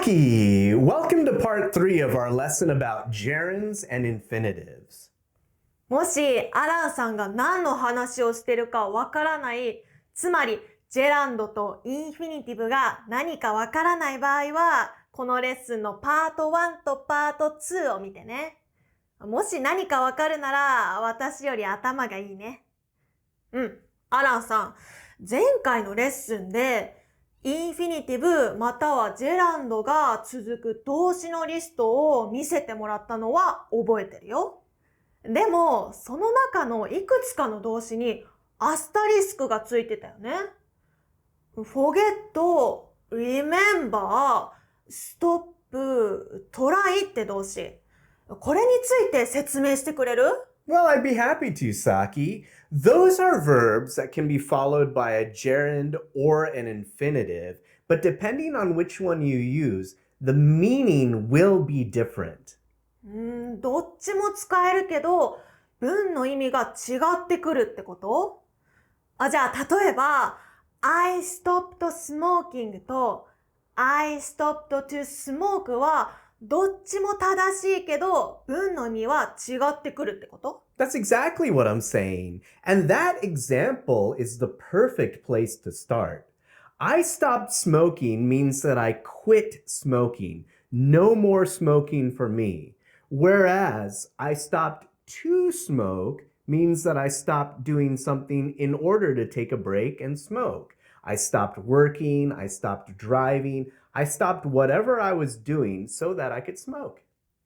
Saki! Welcome to part 3 of our lesson about gerunds and infinitives. もしアランさんが何の話をしてるかわからない、つまりジェランドとインフィニティブが何かわからない場合は、このレッスンのパート1とパート2を見てね。もし何かわかるなら私より頭がいいね。アランさん、前回のレッスンでインフィニティブまたはジェランドが続く動詞のリストを見せてもらったのは覚えてるよ。でも、その中のいくつかの動詞にアスタリスクがついてたよね。forget、remember、stop、try って動詞。これについて説明してくれる？ Well, I'd be happy to, Saki. Those are verbs that can be followed by a gerund or an infinitive, but depending on which one you use, the meaning will be different. どっちも使えるけど、文の意味が違ってくるってこと？じゃあ、例えば、I stopped smoking と I stopped to smoke はどっちも正しいけど、文の意味は違ってくるってこと？ That's exactly what I'm saying. And that example is the perfect place to start. I stopped smoking means that I quit smoking. No more smoking for me. Whereas I stopped to smoke means that I stopped doing something in order to take a break and smoke. I stopped working, I stopped driving, I stopped whatever I was doing so that I could smoke.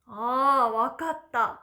わかった。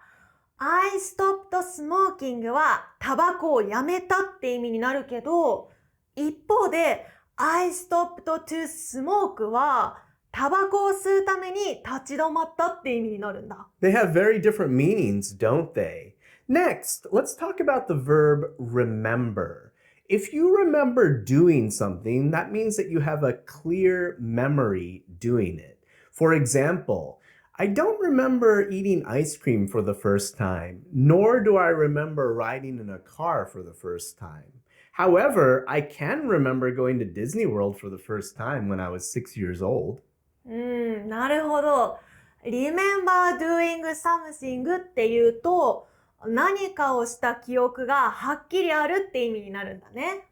I stopped smoking はタバコをやめたって意味になるけど、一方で I stopped to smoke はタバコを吸うために立ち止まったって意味になるんだ。They have very different meanings, don't they? Next, let's talk about the verb remember. If you remember doing something, that means that you have a clear memory doing it. For example, I don't remember eating ice cream for the first time, nor do I remember riding in a car for the first time. However, I can remember going to Disney World for the first time when I was 6 years old. なるほど。remember doing something っていうと、何かをした記憶がはっきりあるって意味になるんだね。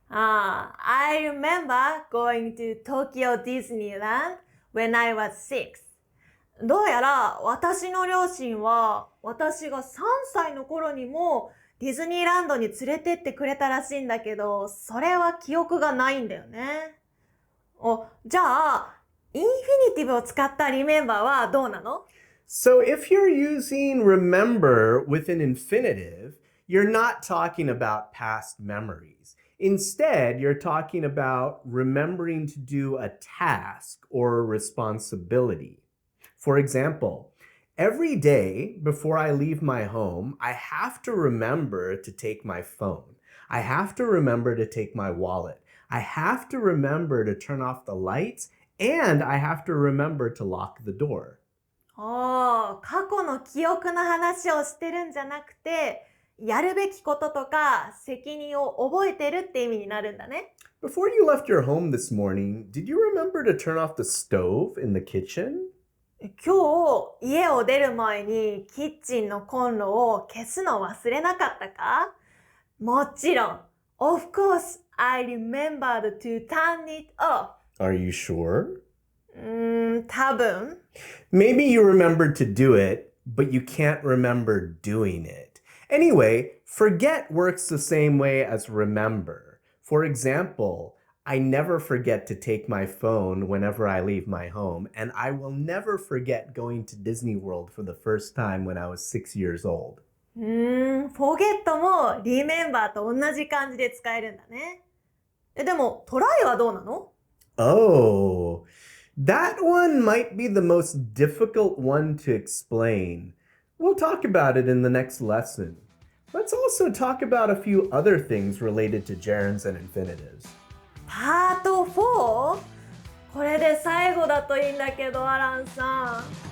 I remember going to Tokyo Disneyland when I was 6. どうやら私の両親は私が3歳の頃にもディズニーランドに連れてってくれたらしいんだけど、それは記憶がないんだよね。じゃあ、インフィニティブを使った remember はどうなの？ So if you're using remember with an infinitive, you're not talking about past memories. Instead, you're talking about remembering to do a task or a responsibility. For example, every day before I leave my home, I have to remember to take my phone. I have to remember to take my wallet. I have to remember to turn off the lights, and I have to remember to lock the door. 過去の記憶の話をしてるんじゃなくて、やるべきこととか責任を覚えてるって意味になるんだね。Before you left your home this morning, did you remember to turn off the stove in the kitchen? 今日家を出る前にキッチンのコンロを消すの忘れなかったか？もちろん。Of course, I remembered to turn it off. Are you sure? 多分。Maybe you remembered to do it, but you can't remember doing it. Anyway, forget works the same way as remember. For example, I never forget to take my phone whenever I leave my home, and I will never forget going to Disney World for the first time when I was 6 years old. forget も remember と同じ感じで使えるんだね。でも、try はどうなの？ Oh, that one might be the most difficult one to explain. We'll talk about it in the next lesson. Let's also talk about a few other things related to gerunds and infinitives. パート 4？ これで最後だといいんだけど、アランさん。